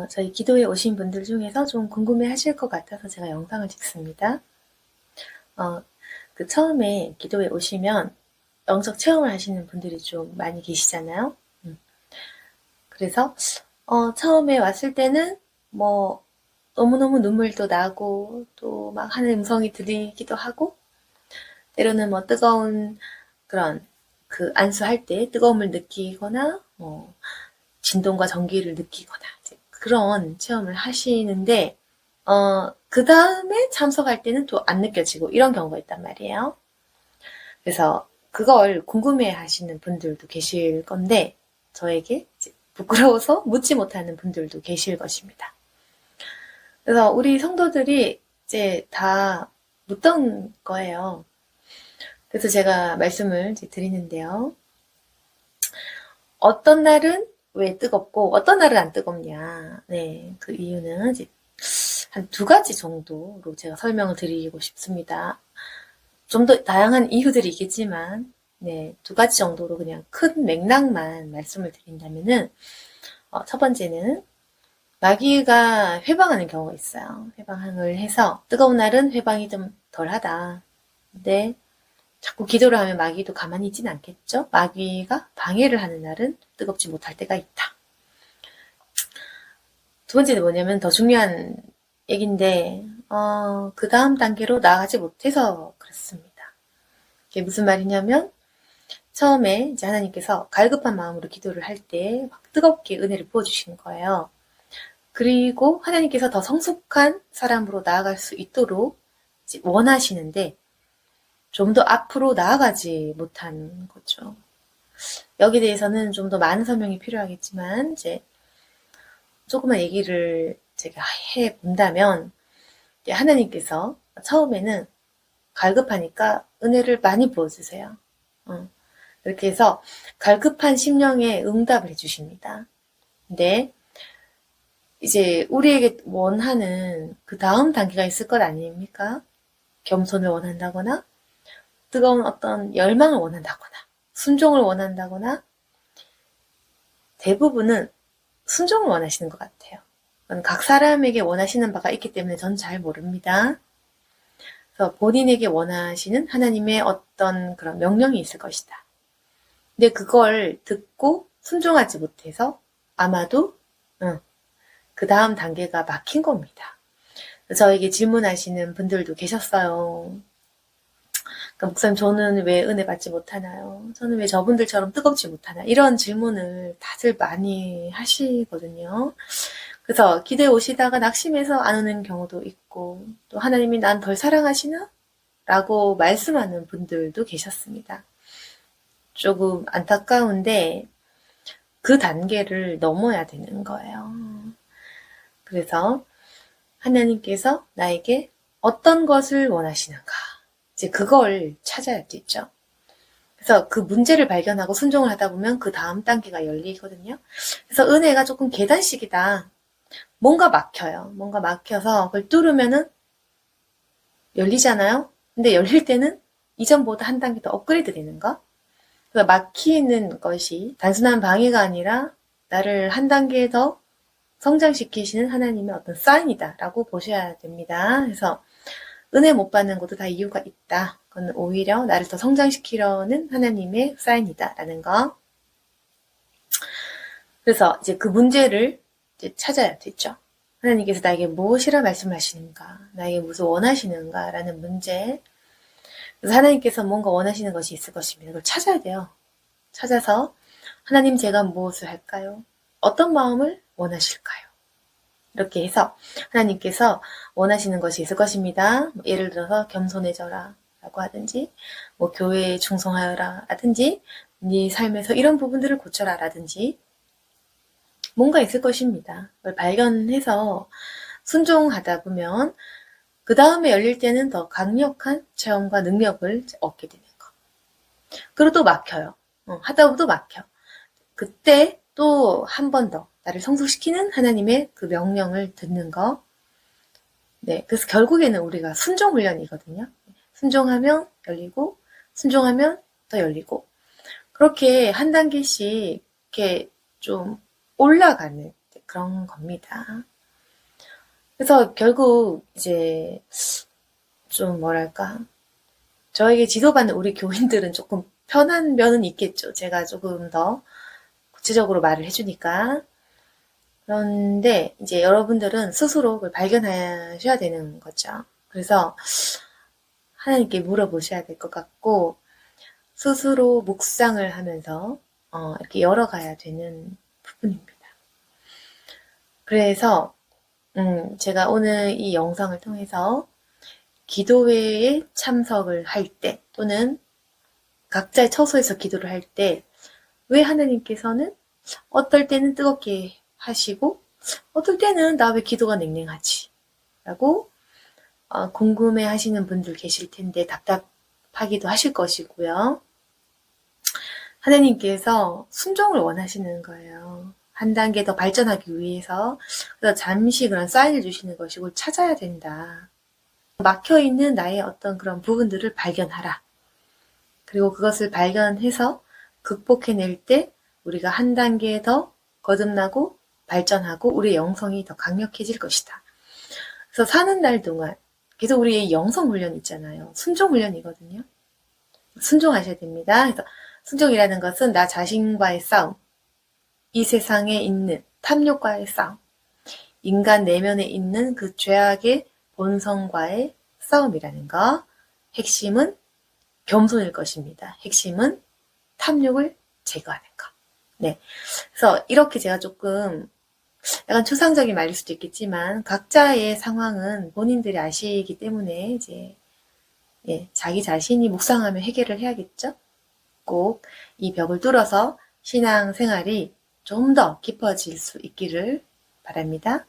저희 기도에 오신 분들 중에서 좀 궁금해 하실 것 같아서 제가 영상을 찍습니다. 처음에 기도에 오시면 영적 체험을 하시는 분들이 좀 많이 계시잖아요. 그래서, 처음에 왔을 때는 뭐, 너무너무 눈물도 나고, 또 막 하는 음성이 들리기도 하고, 때로는 뭐 뜨거운 그런, 안수할 때 뜨거움을 느끼거나, 뭐, 진동과 전기를 느끼거나, 이제 그런 체험을 하시는데, 그 다음에 참석할 때는 또 안 느껴지고 이런 경우가 있단 말이에요. 그래서 그걸 궁금해 하시는 분들도 계실 건데, 저에게 이제 부끄러워서 묻지 못하는 분들도 계실 것입니다. 그래서 우리 성도들이 이제 다 묻던 거예요. 그래서 제가 말씀을 이제 드리는데요. 어떤 날은 왜 뜨겁고 어떤 날은 안 뜨겁냐. 네, 그 이유는 이제 한 두 가지 정도로 제가 설명을 드리고 싶습니다. 좀 더 다양한 이유들이 있겠지만, 네, 두 가지 정도로 그냥 큰 맥락만 말씀을 드린다면은, 첫 번째는 마귀가 회방하는 경우가 있어요. 회방을 해서 뜨거운 날은 회방이 좀 덜하다. 근데 자꾸 기도를 하면 마귀도 가만히 있진 않겠죠? 마귀가 방해를 하는 날은 뜨겁지 못할 때가 있다. 두 번째는 뭐냐면 더 중요한 얘기인데, 그 다음 단계로 나아가지 못해서 그렇습니다. 이게 무슨 말이냐면, 처음에 이제 하나님께서 갈급한 마음으로 기도를 할 때 막 뜨겁게 은혜를 부어주시는 거예요. 그리고 하나님께서 더 성숙한 사람으로 나아갈 수 있도록 원하시는데, 좀 더 앞으로 나아가지 못한 거죠. 여기에 대해서는 좀 더 많은 설명이 필요하겠지만, 이제 조금만 얘기를 제가 해본다면, 하나님께서 처음에는 갈급하니까 은혜를 많이 부어주세요. 이렇게 해서 갈급한 심령에 응답을 해주십니다. 근데 이제 우리에게 원하는 그 다음 단계가 있을 것 아닙니까? 겸손을 원한다거나, 뜨거운 어떤 열망을 원한다거나, 순종을 원한다거나, 대부분은 순종을 원하시는 것 같아요. 각 사람에게 원하시는 바가 있기 때문에 전 잘 모릅니다. 그래서 본인에게 원하시는 하나님의 어떤 그런 명령이 있을 것이다. 근데 그걸 듣고 순종하지 못해서 아마도 그 다음 단계가 막힌 겁니다. 저에게 질문하시는 분들도 계셨어요. 그러니까 목사님, 저는 왜 은혜 받지 못하나요? 저는 왜 저분들처럼 뜨겁지 못하나? 이런 질문을 다들 많이 하시거든요. 그래서 기도에 오시다가 낙심해서 안 오는 경우도 있고, 또 하나님이 난 덜 사랑하시나? 라고 말씀하는 분들도 계셨습니다. 조금 안타까운데 그 단계를 넘어야 되는 거예요. 그래서 하나님께서 나에게 어떤 것을 원하시는가, 이제 그걸 찾아야겠죠. 그래서 그 문제를 발견하고 순종을 하다 보면 그 다음 단계가 열리거든요. 그래서 은혜가 조금 계단식이다. 뭔가 막혀요. 뭔가 막혀서 그걸 뚫으면은 열리잖아요. 근데 열릴 때는 이전보다 한 단계 더 업그레이드 되는 거. 그래서 막히는 것이 단순한 방해가 아니라 나를 한 단계 더 성장시키시는 하나님의 어떤 사인이다라고 보셔야 됩니다. 그래서 은혜 못 받는 것도 다 이유가 있다. 그건 오히려 나를 더 성장시키려는 하나님의 사인이다라는 거. 그래서 이제 그 문제를 이제 찾아야 되죠. 하나님께서 나에게 무엇이라 말씀하시는가, 나에게 무엇을 원하시는가라는 문제. 그래서 하나님께서 뭔가 원하시는 것이 있을 것입니다. 그걸 찾아야 돼요. 찾아서 하나님, 제가 무엇을 할까요? 어떤 마음을 원하실까요? 이렇게 해서 하나님께서 원하시는 것이 있을 것입니다. 예를 들어서 겸손해져라 라고 하든지, 뭐 교회에 충성하여라 라든지, 네 삶에서 이런 부분들을 고쳐라 라든지, 뭔가 있을 것입니다. 그걸 발견해서 순종하다 보면 그 다음에 열릴 때는 더 강력한 체험과 능력을 얻게 되는 거. 그리고 또 막혀요. 하다 보면 또 막혀. 그때 또 한 번 더 나를 성숙시키는 하나님의 그 명령을 듣는 거. 네, 그래서 결국에는 우리가 순종 훈련이거든요. 순종하면 열리고, 순종하면 더 열리고, 그렇게 한 단계씩 이렇게 좀 올라가는, 그런 겁니다. 그래서 결국 이제 좀 뭐랄까, 저에게 지도받는 우리 교인들은 조금 편한 면은 있겠죠. 제가 조금 더 구체적으로 말을 해주니까. 그런데 이제 여러분들은 스스로 그걸 발견하셔야 되는 거죠. 그래서 하나님께 물어보셔야 될 것 같고, 스스로 묵상을 하면서 이렇게 열어가야 되는 부분입니다. 그래서 제가 오늘 이 영상을 통해서 기도회에 참석을 할 때, 또는 각자의 처소에서 기도를 할 때, 왜 하나님께서는 어떨 때는 뜨겁게 하시고 어떨 때는 나 왜 기도가 냉랭하지? 라고 궁금해 하시는 분들 계실 텐데 답답하기도 하실 것이고요. 하나님께서 순종을 원하시는 거예요. 한 단계 더 발전하기 위해서. 그래서 잠시 그런 사인을 주시는 것이고, 찾아야 된다. 막혀있는 나의 어떤 그런 부분들을 발견하라. 그리고 그것을 발견해서 극복해낼 때 우리가 한 단계 더 거듭나고 발전하고 우리의 영성이 더 강력해질 것이다. 그래서 사는 날 동안 계속 우리의 영성 훈련 있잖아요. 순종 훈련이거든요. 순종하셔야 됩니다. 그래서 순종이라는 것은 나 자신과의 싸움, 이 세상에 있는 탐욕과의 싸움, 인간 내면에 있는 그 죄악의 본성과의 싸움이라는 거. 핵심은 겸손일 것입니다. 핵심은 탐욕을 제거하는 거. 네. 그래서 이렇게 제가 조금 약간 추상적인 말일 수도 있겠지만 각자의 상황은 본인들이 아시기 때문에 이제 자기 자신이 묵상하며 해결을 해야겠죠. 꼭 이 벽을 뚫어서 신앙 생활이 좀 더 깊어질 수 있기를 바랍니다.